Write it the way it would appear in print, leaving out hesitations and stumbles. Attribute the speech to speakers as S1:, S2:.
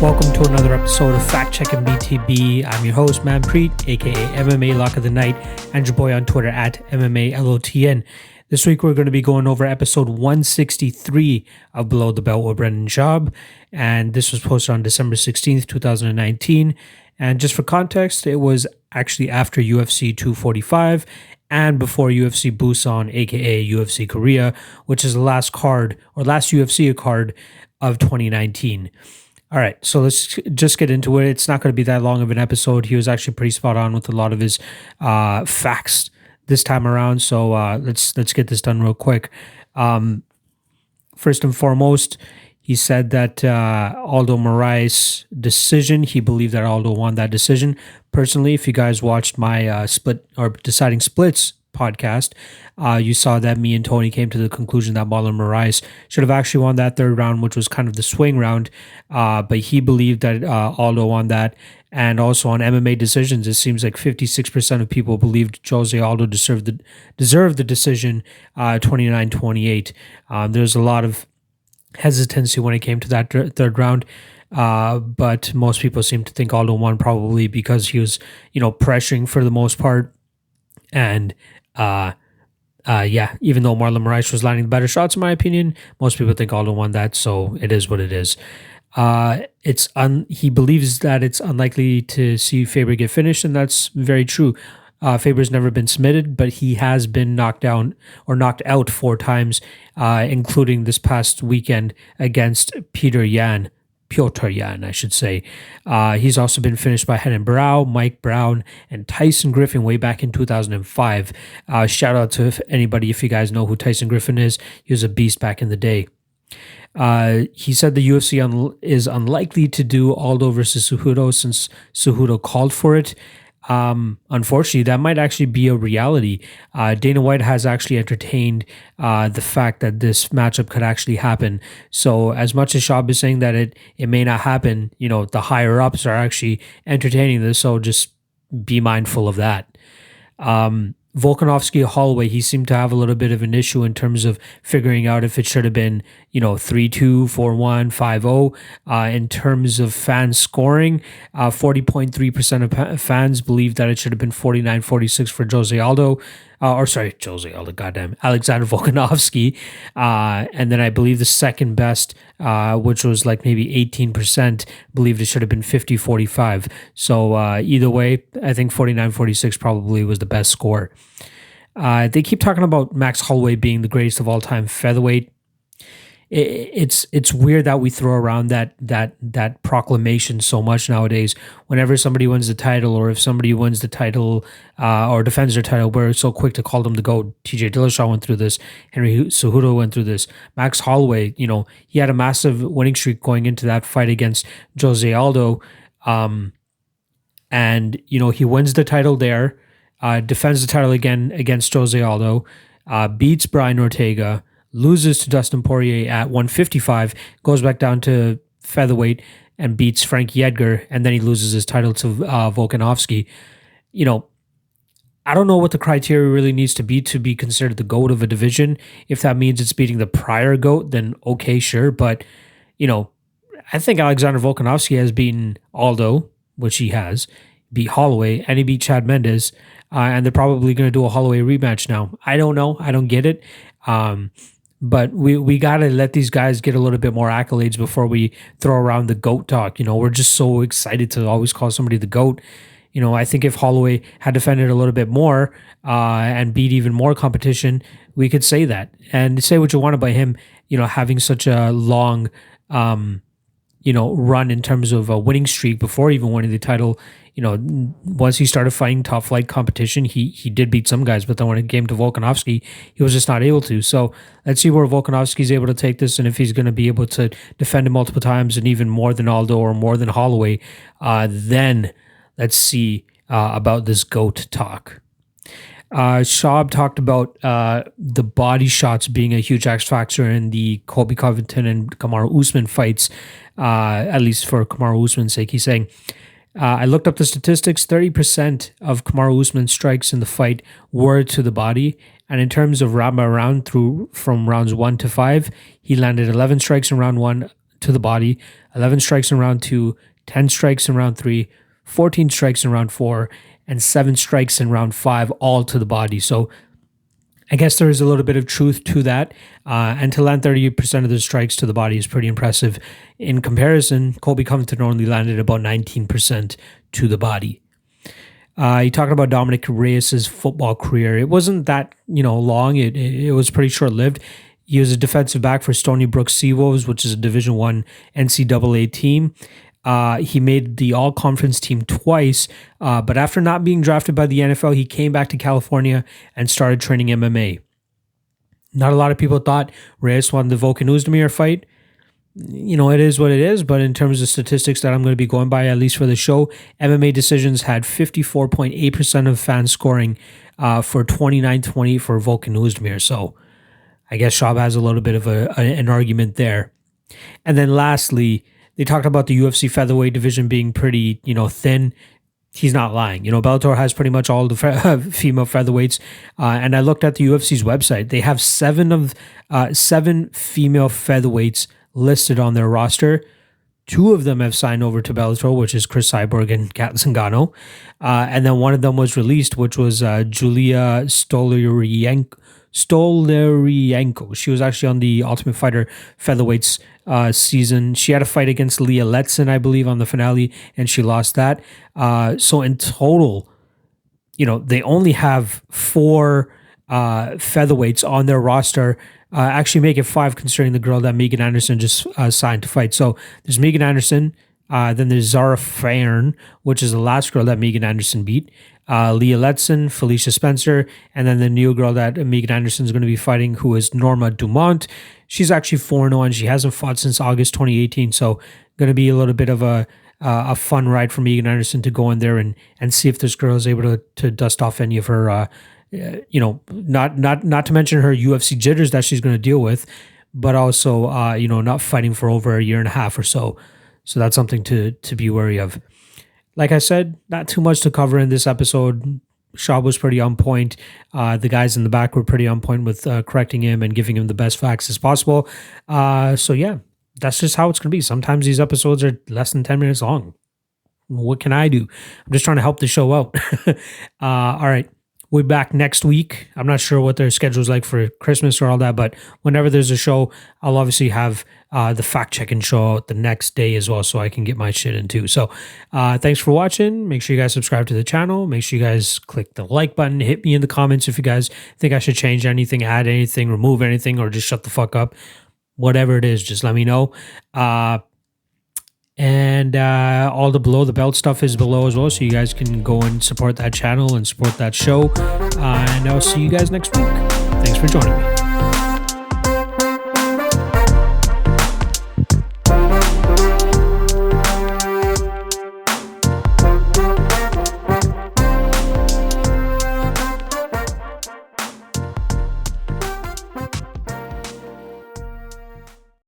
S1: Welcome to another episode of Fact Checkin BTB. I'm your host, Manpreet, aka MMA Lock of the Night, and your boy on Twitter at MMALOTN. This week we're going to be going over episode 163 of Below the Belt with Brendan Schaub, and this was posted on December 16th, 2019. And just for context, it was actually after UFC 245 and before UFC Busan, aka UFC Korea, which is the last UFC card of 2019. All right, so let's just get into it. It's not going to be that long of an episode. He was actually pretty spot on with a lot of his facts this time around. So let's get this done real quick. First and foremost, he said that Aldo Moraes' decision, he believed that Aldo won that decision. Personally, if you guys watched my Deciding Splits podcast, you saw that me and Tony came to the conclusion that Marlon Moraes should have actually won that third round, which was kind of the swing round, but he believed that Aldo won that. And also on MMA decisions, it seems like 56% of people believed Jose Aldo deserved the decision 29-28. There's a lot of hesitancy when it came to that third round, but most people seem to think Aldo won, probably because he was pressuring for the most part. And even though Marlon Moraes was landing the better shots, in my opinion, most people think Aldo won that, so it is what it is. He believes that it's unlikely to see Faber get finished, and that's very true. Faber's never been submitted, but he has been knocked out 4 times, including this past weekend against Piotr Yan, I should say. He's also been finished by Renan Barão, Mike Brown, and Tyson Griffin way back in 2005. Shout out to anybody if you guys know who Tyson Griffin is. He was a beast back in the day. He said the UFC is unlikely to do Aldo versus Cejudo since Cejudo called for it. Unfortunately, that might actually be a reality. Dana White has actually entertained the fact that this matchup could actually happen. So as much as Schaub is saying that it may not happen, the higher ups are actually entertaining this. So just be mindful of that. Volkanovski Holloway, he seemed to have a little bit of an issue in terms of figuring out if it should have been, 3-2, 4-1, 5-0. In terms of fan scoring, 40.3% of fans believe that it should have been 49-46 for Alexander Volkanovski. And then I believe the second best, which was like maybe 18%, believed it should have been 50-45. So either way, I think 49-46 probably was the best score. They keep talking about Max Holloway being the greatest of all time featherweight. It's weird that we throw around that proclamation so much nowadays. Whenever somebody wins the title, or if somebody wins the title or defends their title, we're so quick to call them the GOAT. TJ Dillashaw went through this. Henry Cejudo went through this. Max Holloway, he had a massive winning streak going into that fight against Jose Aldo, and he wins the title there, defends the title again against Jose Aldo, beats Brian Ortega, loses to Dustin Poirier at 155, goes back down to featherweight and beats Frankie Edgar, and then he loses his title to Volkanovski. I don't know what the criteria really needs to be considered the GOAT of a division. If that means it's beating the prior GOAT, then okay, sure. But, I think Alexander Volkanovski has beaten Aldo, which he has, beat Holloway, and he beat Chad Mendes, and they're probably going to do a Holloway rematch now. I don't know. I don't get it. But we got to let these guys get a little bit more accolades before we throw around the GOAT talk. We're just so excited to always call somebody the GOAT. I think if Holloway had defended a little bit more and beat even more competition, we could say that. And say what you want about him, having such a long, run in terms of a winning streak before even winning the title. Once he started fighting top flight competition, he did beat some guys, but then when it came to Volkanovski, he was just not able to. So let's see where Volkanovski is able to take this, and if he's going to be able to defend it multiple times and even more than Aldo or more than Holloway, then let's see about this GOAT talk. Schaub talked about the body shots being a huge X factor in the Colby Covington and Kamaru Usman fights, at least for Kamaru Usman's sake. He's saying, I looked up the statistics. 30% of Kamaru Usman's strikes in the fight were to the body. And in terms of round by round from rounds 1 to 5, he landed 11 strikes in round 1, to the body, 11 strikes in round 2, 10 strikes in round 3, 14 strikes in round 4, and 7 strikes in round 5, all to the body. So I guess there is a little bit of truth to that. And to land 30% of the strikes to the body is pretty impressive. In comparison, Colby Covington only landed about 19% to the body. You talked about Dominic Reyes' football career. It wasn't that long. It was pretty short-lived. He was a defensive back for Stony Brook Seawolves, which is a Division I NCAA team. He made the all-conference team twice, but after not being drafted by the NFL, he came back to California and started training MMA. Not a lot of people thought Reyes won the Volkan Oezdemir fight. It is what it is, but in terms of statistics that I'm going to be going by, at least for the show, MMA Decisions had 54.8% of fans scoring for 29-20 for Volkan Oezdemir. So I guess Schaub has a little bit of an argument there. And then lastly, they talked about the UFC featherweight division being pretty, thin. He's not lying. Bellator has pretty much all the female featherweights. And I looked at the UFC's website. They have seven female featherweights listed on their roster. 2 of them have signed over to Bellator, which is Chris Cyborg and Kat Zingano. And then one of them was released, which was Julia Stolerienko. She was actually on the Ultimate Fighter featherweights season. She had a fight against Leah Letson, I believe, on the finale, and she lost that. So in total, they only have 4 featherweights on their roster. Actually make it 5 considering the girl that Megan Anderson just signed to fight. So there's Megan Anderson, then there's Zara Fairn, which is the last girl that Megan Anderson beat, Leah Letson, Felicia Spencer, and then the new girl that Megan Anderson is going to be fighting, who is Norma Dumont. She's actually 4-0 and she hasn't fought since August 2018. So going to be a little bit of a fun ride for Megan Anderson to go in there and see if this girl is able to dust off any of her not to mention her UFC jitters that she's going to deal with, but also, not fighting for over a year and a half or so. So that's something to be wary of. Like I said, not too much to cover in this episode. Schaub was pretty on point. The guys in the back were pretty on point with correcting him and giving him the best facts as possible. So yeah, that's just how it's going to be. Sometimes these episodes are less than 10 minutes long. What can I do? I'm just trying to help the show out. All right. We'll be back next week. I'm not sure what their schedule is like for Christmas or all that, but whenever there's a show, I'll obviously have the fact-checking show out the next day as well, so I can get my shit in too. So thanks for watching. Make sure you guys subscribe to the channel. Make sure you guys click the like button. Hit me in the comments if you guys think I should change anything, add anything, remove anything, or just shut the fuck up. Whatever it is, just let me know. And all the below the belt stuff is below as well, so you guys can go and support that channel and support that show. And I'll see you guys next week. Thanks for joining me.